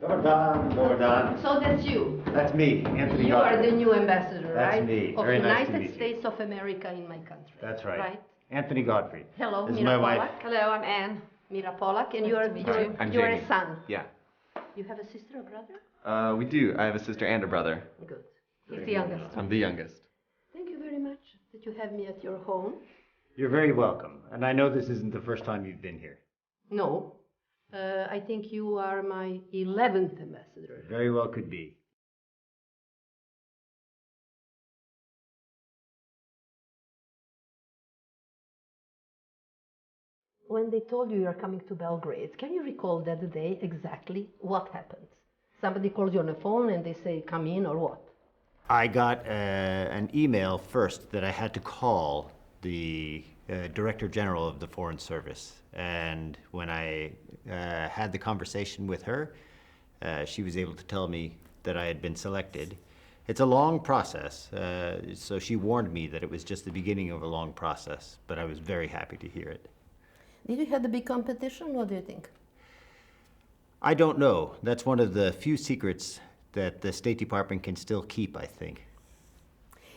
Dobar dan, dobar dan. So that's you. That's me, Entoni Godfri. You are the new ambassador, That's right? me. Of Very nice to United meet you. States of America in my country. That's right. Right? Entoni Godfri. Hello, This is Mira my wife. Polak. Hello, I'm Anne. Mira Polak, and you're I'm you're Jamie. a son. Yeah. You have a sister or brother? We do. I have a sister and a brother. Good. He's the youngest. I'm the youngest. Thank you very much that you have me at your home. You're very welcome. And I know this isn't the first time you've been here. No. I think you are my 11th ambassador. Very well could be. When they told you are coming to Belgrade, can you recall that day exactly what happened? Somebody calls you on the phone and they say, come in, or what? I got an email first that I had to call the Director General of the Foreign Service. And when I had the conversation with her, she was able to tell me that I had been selected. It's a long process, so she warned me that it was just the beginning of a long process, but I was very happy to hear it. Did you have a big competition? What do you think? I don't know. That's one of the few secrets that the State Department can still keep, I think.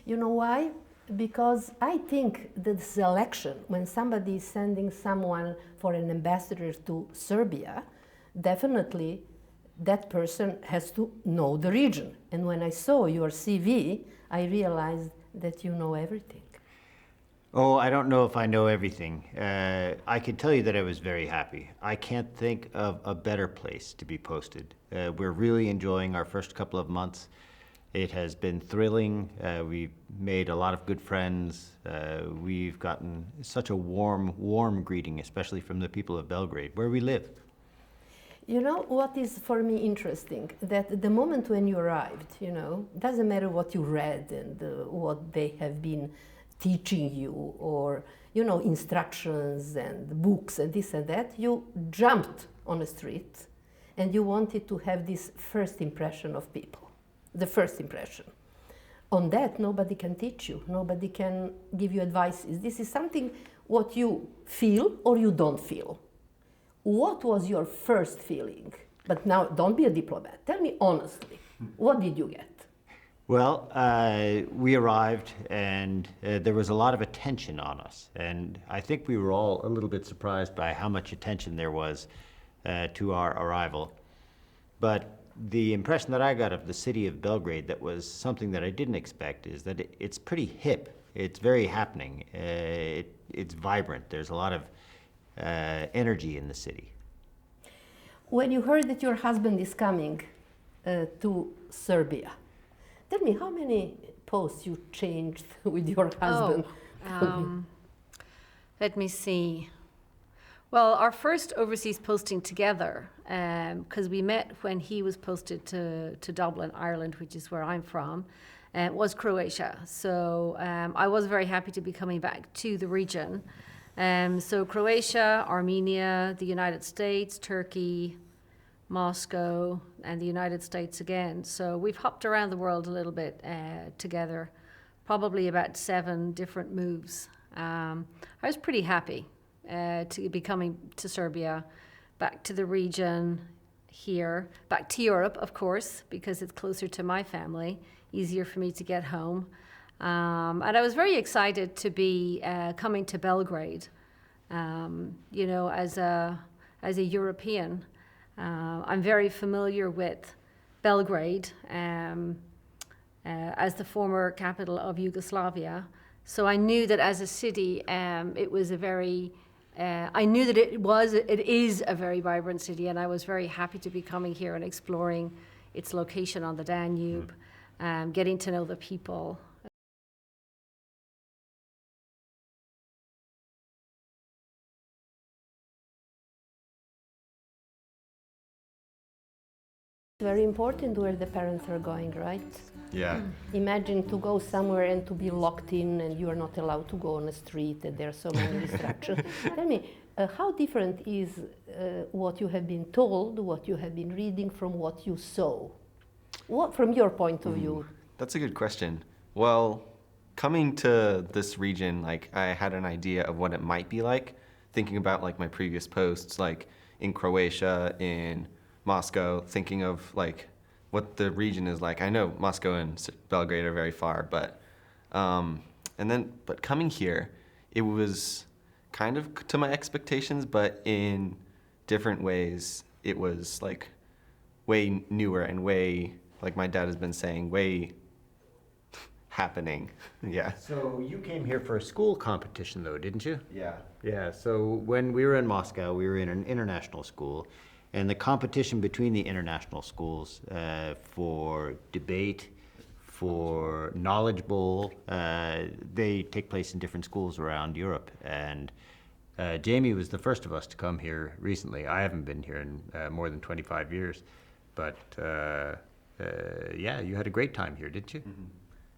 You know why? Because I think that the selection, when somebody is sending someone for an ambassador to Serbia, definitely that person has to know the region. And when I saw your CV, I realized that you know everything. Oh, I don't know if I know everything. I can tell you that I was very happy. I can't think of a better place to be posted. We're really enjoying our first couple of months. It has been thrilling. We've made a lot of good friends. We've gotten such a warm greeting, especially from the people of Belgrade, where we live. You know what is for me interesting? That the moment when you arrived, doesn't matter what you read and what they have been teaching you, or instructions and books and this and that, you jumped on the street and you wanted to have this first impression of people, the first impression. On that, nobody can teach you, nobody can give you advices. This is something what you feel or you don't feel. What was your first feeling? But now, don't be a diplomat. Tell me honestly, what did you get? Well, we arrived and there was a lot of attention on us. And I think we were all a little bit surprised by how much attention there was to our arrival. But the impression that I got of the city of Belgrade that was something that I didn't expect is that it's pretty hip. It's very happening. It's vibrant. There's a lot of energy in the city. When you heard that your husband is coming to Serbia, tell me how many posts you changed with your husband. Let me see. Well, our first overseas posting together, because we met when he was posted to Dublin, Ireland, which is where I'm from, was Croatia. So I was very happy to be coming back to the region. So Croatia, Armenia, the United States, Turkey, Moscow, and the United States again. So we've hopped around the world a little bit together, probably about 7 different moves. I was pretty happy to be coming to Serbia, back to the region here, back to Europe, of course, because it's closer to my family, easier for me to get home. And I was very excited to be coming to Belgrade, as a European. I'm very familiar with Belgrade as the former capital of Yugoslavia. So I knew that as a city, it was a very, I knew that it is a very vibrant city, and I was very happy to be coming here and exploring its location on the Danube, getting to know the people. Very important where the parents are going, right? Yeah. Imagine to go somewhere and to be locked in and you are not allowed to go on the street and there are so many restrictions. Tell me, how different is what you have been told, what you have been reading from what you saw? What, from your point of view? That's a good question. Well, coming to this region, I had an idea of what it might be like, thinking about my previous posts, in Croatia, in Moscow, thinking of like what the region is like. I know Moscow and Belgrade are very far, but but coming here, it was kind of to my expectations, but in different ways, it was like way newer and way, like my dad has been saying, way happening. Yeah. So you came here for a school competition though, didn't you? Yeah. Yeah, so when we were in Moscow, we were in an international school, and the competition between the international schools for debate, for Knowledge Bowl, they take place in different schools around Europe. And Jamie was the first of us to come here recently. I haven't been here in more than 25 years, but yeah, you had a great time here, didn't you? Mm-hmm.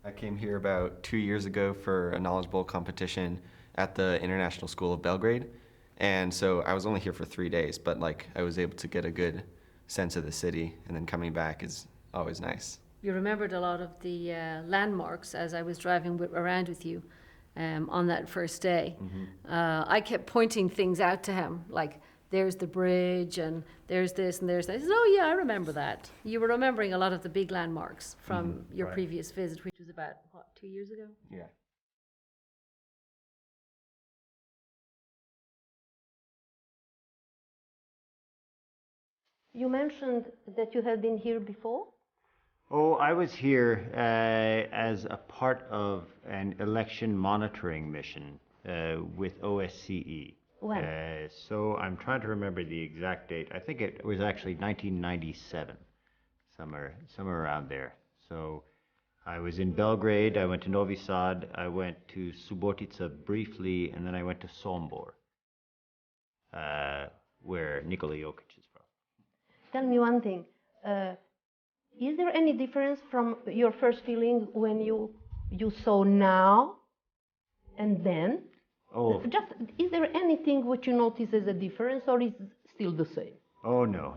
I came here about 2 years ago for a Knowledge Bowl competition at the International School of Belgrade. And so I was only here for 3 days, but like I was able to get a good sense of the city, and then coming back is always nice. You remembered a lot of the landmarks as I was driving around with you on that first day. I kept pointing things out to him, like there's the bridge and there's this and there's that. He said, oh yeah, I remember that. You were remembering a lot of the big landmarks from your right. previous visit, which was about, what, 2 years ago? Yeah. You mentioned that you have been here before? Oh, I was here as a part of an election monitoring mission with OSCE. When? So I'm trying to remember the exact date. I think it was actually 1997, somewhere around there. So I was in Belgrade, I went to Novi Sad, I went to Subotica briefly, and then I went to Sombor, where Nikola Jokic is from. Tell me one thing. Is there any difference from your first feeling when you saw now and then? Oh, Just, is there anything which you notice as a difference, or is it still the same? oh no,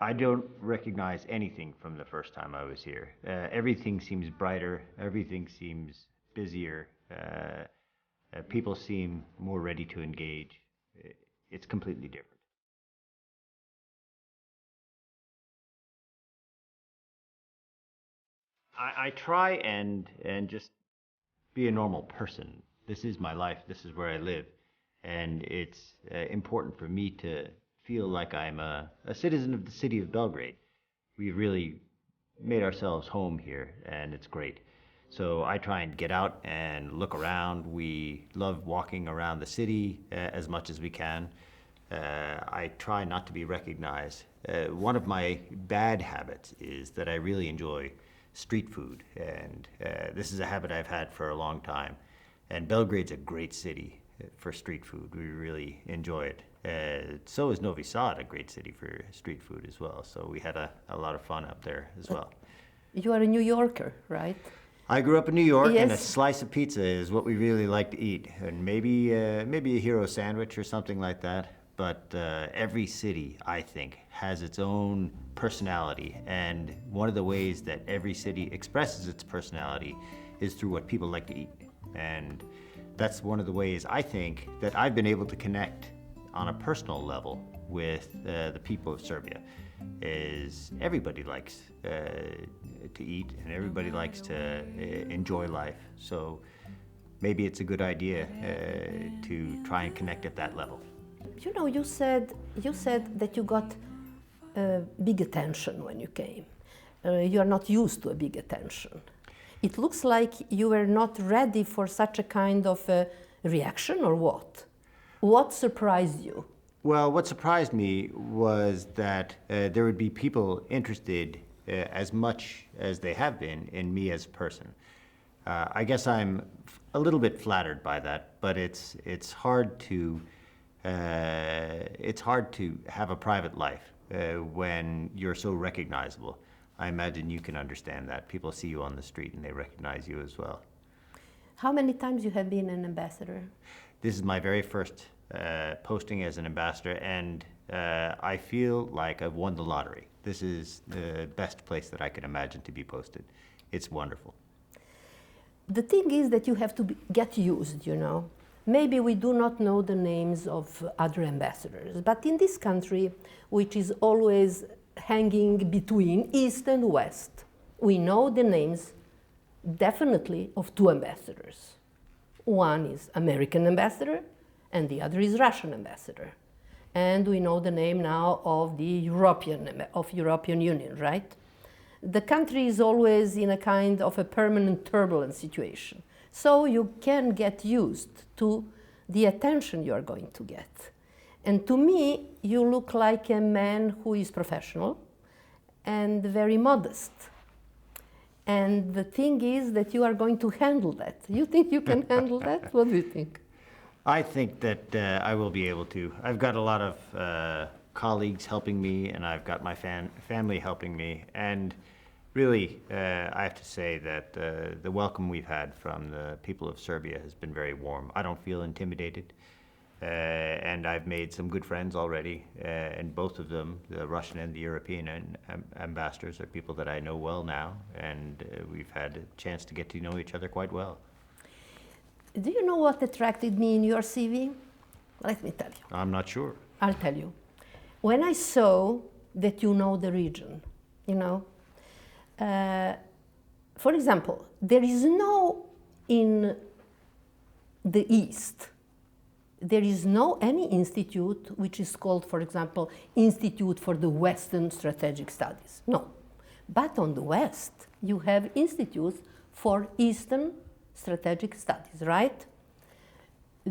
I don't recognize anything from the first time I was here. Everything seems brighter, everything seems busier, people seem more ready to engage. It's completely different. I try and just be a normal person. This is my life, this is where I live, and it's important for me to feel like I'm a citizen of the city of Belgrade. We've really made ourselves home here, and it's great. So I try and get out and look around. We love walking around the city as much as we can. I try not to be recognized. One of my bad habits is that I really enjoy street food, and this is a habit I've had for a long time. And Belgrade's a great city for street food. We really enjoy it. So is Novi Sad a great city for street food as well. So we had a lot of fun up there as well. You are a New Yorker, right? I grew up in New York, and a Yes. slice of pizza is what we really like to eat, and maybe a hero sandwich or something like that. But every city, I think, has its own personality, and one of the ways that every city expresses its personality is through what people like to eat. And that's one of the ways I think that I've been able to connect on a personal level with the people of Serbia. Is everybody likes to eat, and everybody likes to enjoy life. So maybe it's a good idea to try and connect at that level. You know, you said that you got big attention when you came. You are not used to a big attention. It looks like you were not ready for such a kind of reaction, or what? What surprised you? Well, what surprised me was that there would be people interested as much as they have been in me as a person. I guess I'm a little bit flattered by that, but it's hard to have a private life when you're so recognizable. I imagine you can understand that. People see you on the street and they recognize you as well. How many times you have been an ambassador? This is my very first posting as an ambassador, and I feel like I've won the lottery. This is the best place that I can imagine to be posted. It's wonderful. The thing is that you have to get used, you know. Maybe we do not know the names of other ambassadors, but in this country, which is always hanging between East and West, we know the names definitely of two ambassadors. One is American ambassador and the other is Russian ambassador. And we know the name now of the European Union, right? The country is always in a kind of a permanent turbulent situation. So you can get used to the attention you are going to get. And to me, you look like a man who is professional and very modest. And the thing is that you are going to handle that. You think you can handle that? What do you think? I think that I will be able to. I've got a lot of colleagues helping me, and I've got my family helping me. And really, I have to say that the welcome we've had from the people of Serbia has been very warm. I don't feel intimidated. And I've made some good friends already, and both of them, the Russian and the European ambassadors, are people that I know well now, and we've had a chance to get to know each other quite well. Do you know what attracted me in your CV? Let me tell you. I'm not sure. I'll tell you. When I saw that you know the region, you know, for example, there is no, in the East, there is no any institute which is called, for example, Institute for the Western Strategic Studies. No. But on the West, you have institutes for Eastern Strategic Studies, right?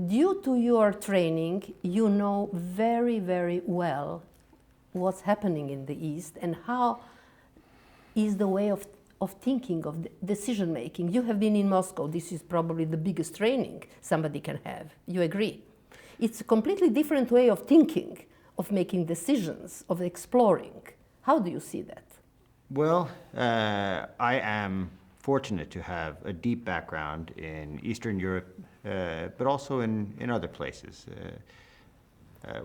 Due to your training, you know very, very well what's happening in the East and how is the way of thinking, of decision making. You have been in Moscow. This is probably the biggest training somebody can have. You agree? It's a completely different way of thinking, of making decisions, of exploring. How do you see that? Well, I am fortunate to have a deep background in Eastern Europe, but also in other places.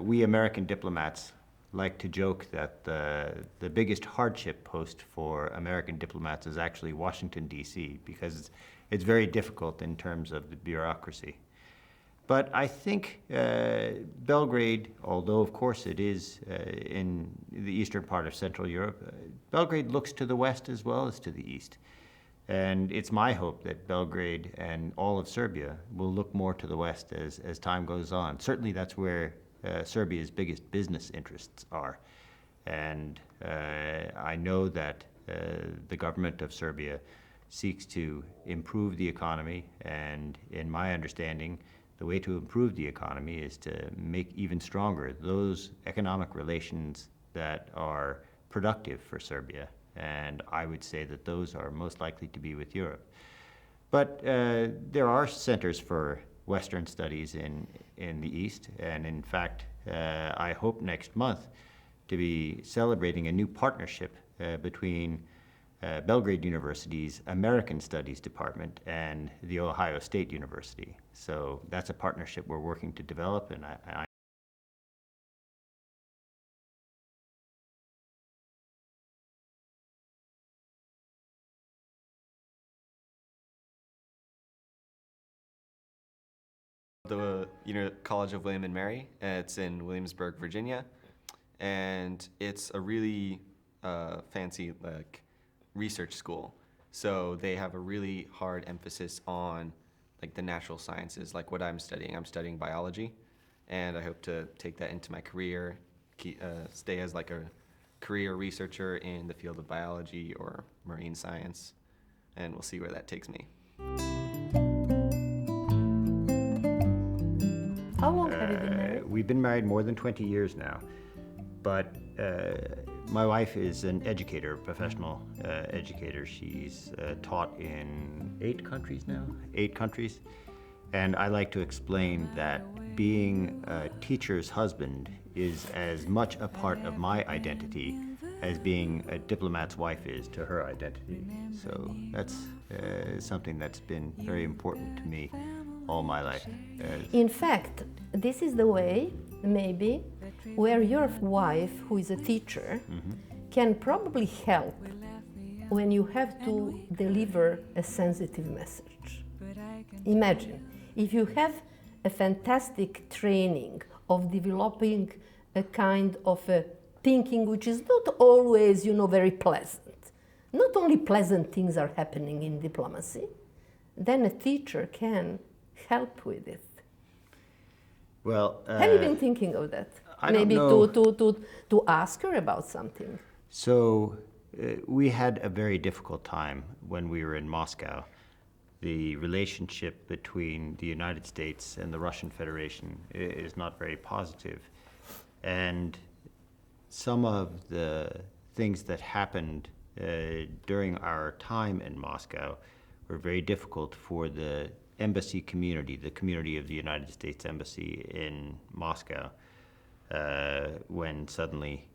We American diplomats like to joke that the biggest hardship post for American diplomats is actually Washington, D.C., because it's very difficult in terms of the bureaucracy. But I think Belgrade, although of course it is in the eastern part of Central Europe, Belgrade looks to the west as well as to the east. And it's my hope that Belgrade and all of Serbia will look more to the west as time goes on. Certainly that's where Serbia's biggest business interests are. And I know that the government of Serbia seeks to improve the economy, and in my understanding, the way to improve the economy is to make even stronger those economic relations that are productive for Serbia. And I would say that those are most likely to be with Europe. But there are centers for Western studies in the East, and in fact, I hope next month to be celebrating a new partnership between Belgrade University's American Studies Department and the Ohio State University. So that's a partnership we're working to develop, and I The College of William and Mary. It's in Williamsburg, Virginia, and it's a really fancy research school. So they have a really hard emphasis on the natural sciences, like what I'm studying. I'm studying biology, and I hope to take that into my career, stay as a career researcher in the field of biology or marine science, and we'll see where that takes me. How long have you been married? We've been married more than 20 years now, but my wife is an educator, a professional educator. She's taught in 8 countries now, 8 countries. And I like to explain that being a teacher's husband is as much a part of my identity as being a diplomat's wife is to her identity. So that's something that's been very important to me all my life. In fact, this is the way, maybe, where your wife, who is a teacher, can probably help when you have to deliver a sensitive message. Imagine, if you have a fantastic training of developing a kind of a thinking which is not always, very pleasant. Not only pleasant things are happening in diplomacy, then a teacher can help with it. Well, have you been thinking of that? I Maybe don't know. to ask her about something. So we had a very difficult time when we were in Moscow. The relationship between the United States and the Russian Federation is not very positive. And some of the things that happened during our time in Moscow were very difficult for the embassy community, the community of the United States Embassy in Moscow, when suddenly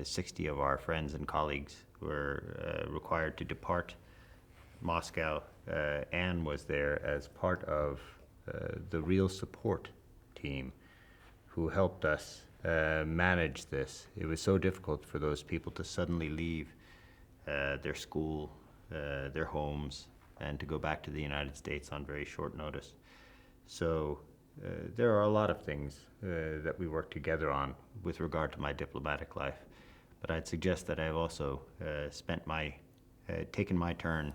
60 of our friends and colleagues were required to depart Moscow. Anne was there as part of the real support team who helped us manage this. It was so difficult for those people to suddenly leave their school, their homes, and to go back to the United States on very short notice. So there are a lot of things that we work together on with regard to my diplomatic life. But I'd suggest that I've also taken my turn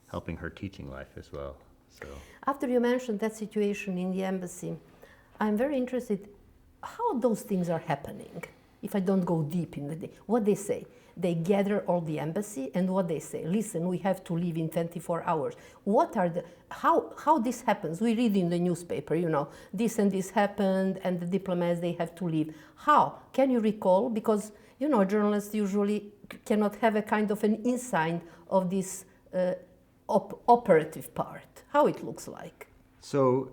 helping her teaching life as well. So after you mentioned that situation in the embassy, I'm very interested how those things are happening. If I don't go deep in what they say. They gather all the embassy and what they say. Listen, we have to leave in 24 hours. How this happens? We read in the newspaper, this and this happened and the diplomats, they have to leave. How? Can you recall? Because, journalists usually cannot have a kind of an insight of this operative part, how it looks like. So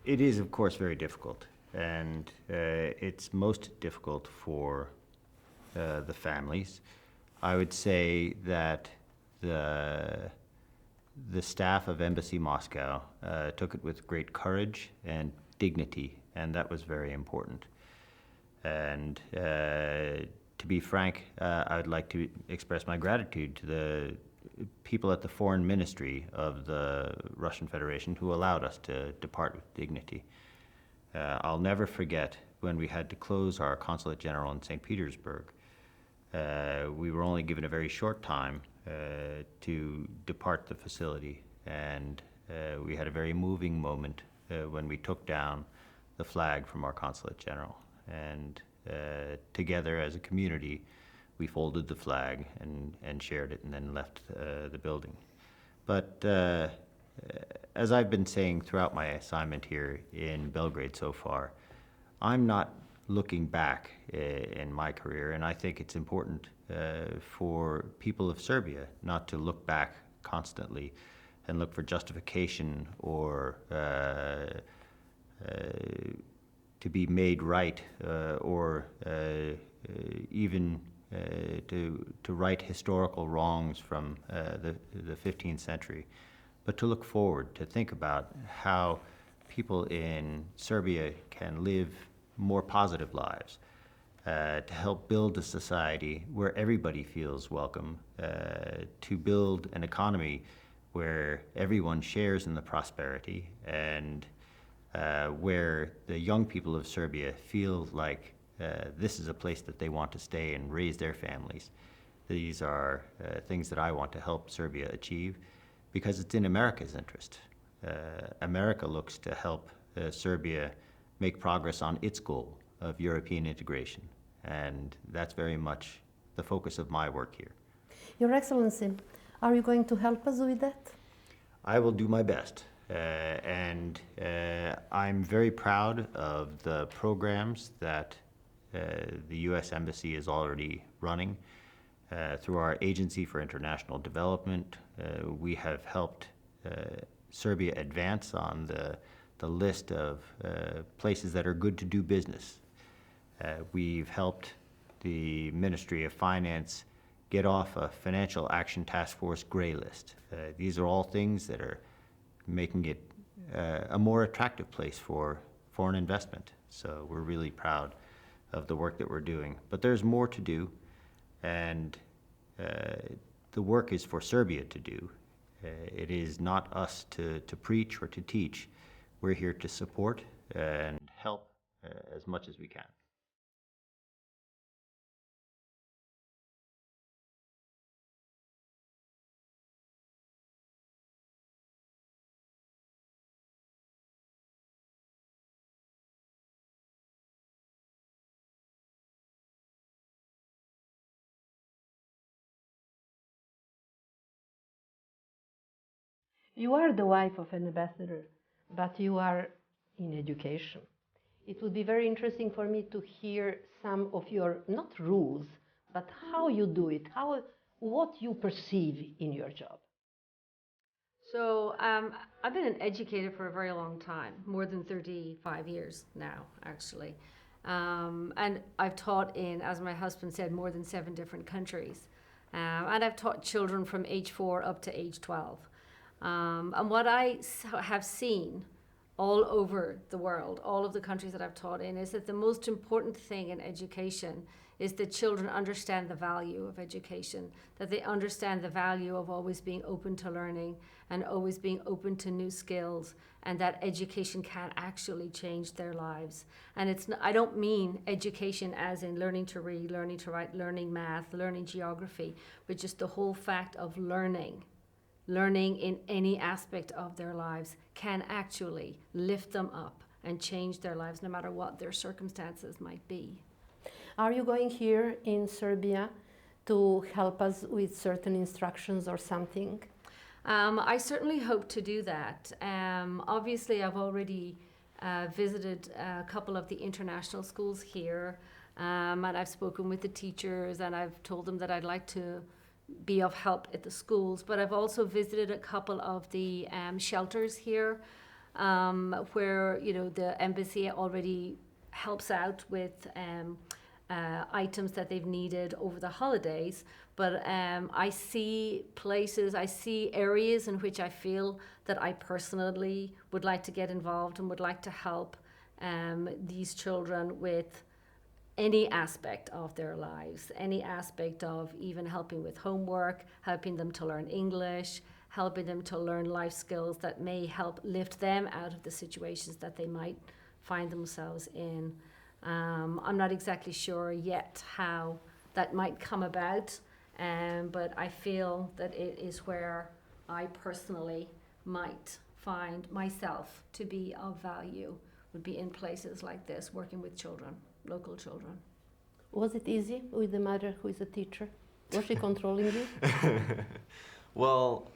it is, of course, very difficult. And it's most difficult for the families. I would say that the staff of Embassy Moscow took it with great courage and dignity, and that was very important. And to be frank, I would like to express my gratitude to the people at the Foreign Ministry of the Russian Federation who allowed us to depart with dignity. I'll never forget when we had to close our Consulate General in St. Petersburg. We were only given a very short time to depart the facility, and we had a very moving moment when we took down the flag from our Consulate General. And together as a community, we folded the flag and shared it and then left the building. But as I've been saying throughout my assignment here in Belgrade so far, I'm not looking back in my career, and I think it's important for people of Serbia not to look back constantly and look for justification or to be made right or even to right historical wrongs from the 15th century, but to look forward, to think about how people in Serbia can live more positive lives, to help build a society where everybody feels welcome, to build an economy where everyone shares in the prosperity, and where the young people of Serbia feel like this is a place that they want to stay and raise their families. These are things that I want to help Serbia achieve because it's in America's interest. America looks to help Serbia make progress on its goal of European integration, and that's very much the focus of my work here. Your Excellency, are you going to help us with that? I will do my best, and I'm very proud of the programs that the U.S. Embassy is already running. Through our Agency for International Development, we have helped Serbia advance on the list of places that are good to do business. We've helped the Ministry of Finance get off a Financial Action Task Force gray list. These are all things that are making it a more attractive place for foreign investment. So we're really proud of the work that we're doing. But there's more to do, and the work is for Serbia to do. It is not us to preach or to teach. We're here to support and help as much as we can. You are the wife of an ambassador, but you are in education. It would be very interesting for me to hear some of your, not rules, but how you do it, what you perceive in your job. So I've been an educator for a very long time, more than 35 years now, actually. And I've taught in, as my husband said, more than 7 different countries. And I've taught children from age 4 up to age 12. And what I have seen all over the world, all of the countries that I've taught in, is that the most important thing in education is that children understand the value of education, that they understand the value of always being open to learning and always being open to new skills, and that education can actually change their lives. And I don't mean education as in learning to read, learning to write, learning math, learning geography, but just the whole fact of learning in any aspect of their lives can actually lift them up and change their lives no matter what their circumstances might be. Are you going here in Serbia to help us with certain instructions or something? I certainly hope to do that. Obviously, I've already visited a couple of the international schools here, and I've spoken with the teachers, and I've told them that I'd like to be of help at the schools. But I've also visited a couple of the shelters here, where the embassy already helps out with items that they've needed over the holidays. But I see places, I see areas in which I feel that I personally would like to get involved and would like to help these children with any aspect of their lives, any aspect of even helping with homework, helping them to learn English, helping them to learn life skills that may help lift them out of the situations that they might find themselves in. I'm not exactly sure yet how that might come about, but I feel that it is where I personally might find myself to be of value, would be in places like this, working with children, local children. Was it easy with the mother who is a teacher? Was she controlling you? Well,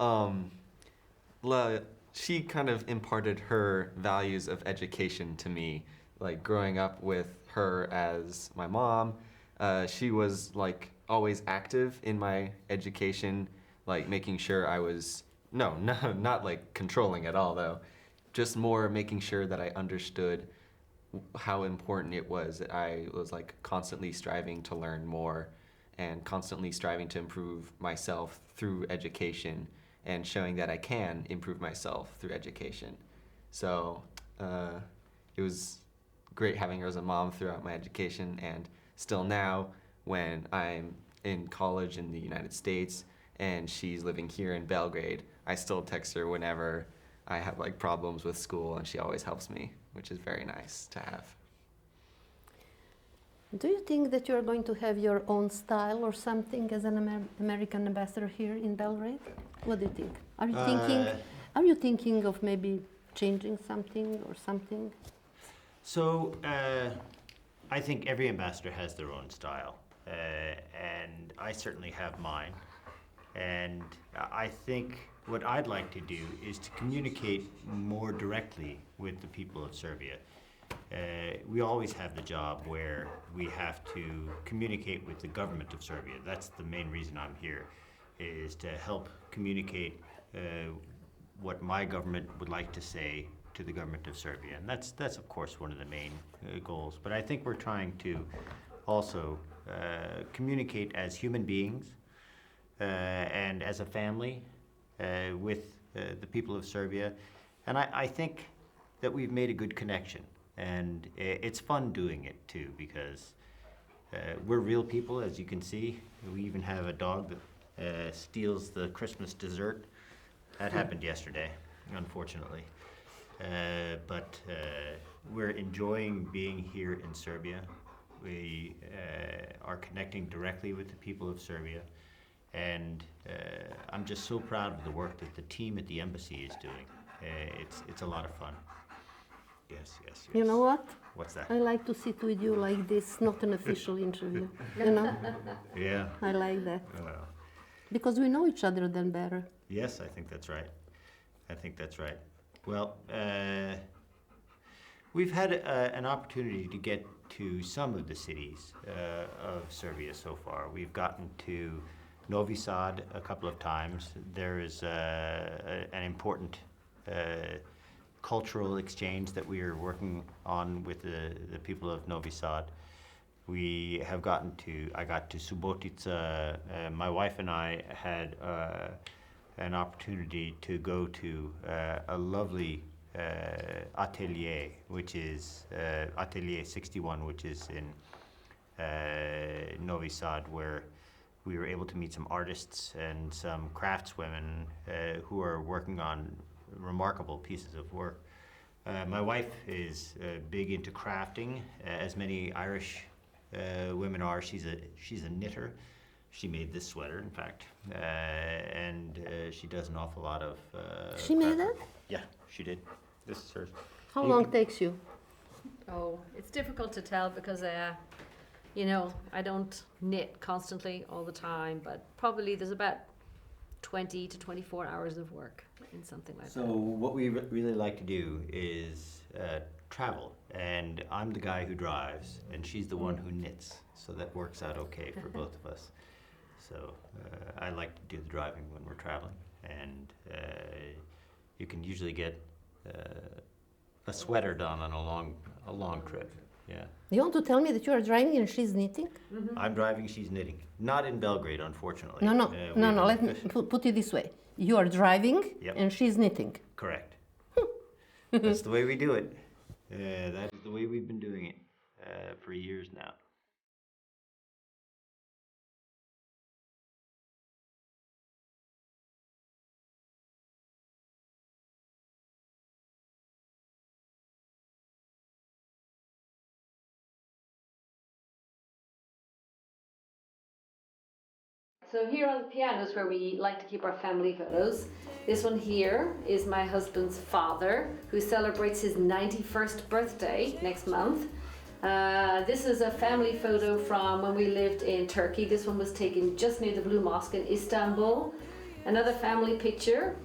she kind of imparted her values of education to me. Like growing up with her as my mom, she was like always active in my education, like making sure I was, no, not like controlling at all though, just more making sure that I understood how important it was that I was like constantly striving to learn more and constantly striving to improve myself through education and showing that I can improve myself through education. So it was great having her as a mom throughout my education, and still now when I'm in college in the United States and she's living here in Belgrade, I still text her whenever I have like problems with school, and she always helps me, which is very nice to have. Do you think that you are going to have your own style or something as an American ambassador here in Belgrade? What do you think? Are you thinking of maybe changing something or something? So I think every ambassador has their own style, and I certainly have mine. And I think what I'd like to do is to communicate more directly with the people of Serbia. We always have the job where we have to communicate with the government of Serbia. That's the main reason I'm here, is to help communicate what my government would like to say to the government of Serbia. And that's of course one of the main goals. But I think we're trying to also communicate as human beings and as a family with the people of Serbia. And I think that we've made a good connection. And it's fun doing it too, because we're real people, as you can see. We even have a dog that steals the Christmas dessert. That happened yesterday, unfortunately. but we're enjoying being here in Serbia. We are connecting directly with the people of Serbia, and I'm just so proud of the work that the team at the embassy is doing. It's a lot of fun. Yes, yes, yes. You know what? What's that? I like to sit with you like this, not an official interview. You know? Yeah. I like that. Well, Because we know each other then better. yes, I think that's right. I think that's right. Well, we've had an opportunity to get to some of the cities of Serbia so far. We've gotten to Novi Sad a couple of times. There is an important cultural exchange that we are working on with the people of Novi Sad. We have I got to Subotica. My wife and I had an opportunity to go to a lovely atelier, which is Atelier 61, which is in Novi Sad, where we were able to meet some artists and some craftswomen who are working on remarkable pieces of work. My wife is big into crafting, as many Irish women are. She's a knitter. She made this sweater, in fact, and she does an awful lot of. She made that? Yeah, she did. This is hers. How long takes you? Oh, it's difficult to tell because, you know, I don't knit constantly all the time, but probably there's about 20 to 24 hours of work in something like So that. what we really like to do is travel, and I'm the guy who drives, and she's the one who knits, so that works out okay for both of us. So I like to do the driving when we're traveling, and you can usually get a sweater done on a long trip. Yeah. You want to tell me that you are driving and she's knitting? I'm driving, she's knitting. Not in Belgrade, unfortunately. No, no, We no, have no. an Let me official- put it this way. You are driving Yep. and she's knitting. Correct. That's the way we do it. That is the way we've been doing it for years now. So here on the piano is where we like to keep our family photos. This one here is my husband's father, who celebrates his 91st birthday next month. This is a family photo from when we lived in Turkey. This one was taken just near the Blue Mosque in Istanbul. Another family picture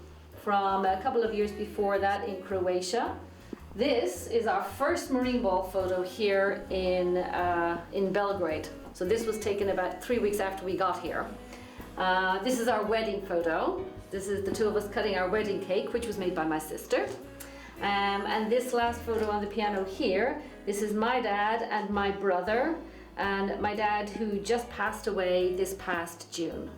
from a couple of years before that in Croatia. This is our first marine ball photo here in Belgrade. So this was taken about 3 weeks after we got here. This is our wedding photo. This is the two of us cutting our wedding cake, which was made by my sister. And this last photo on the piano here, this is my dad and my brother, and my dad who just passed away this past June.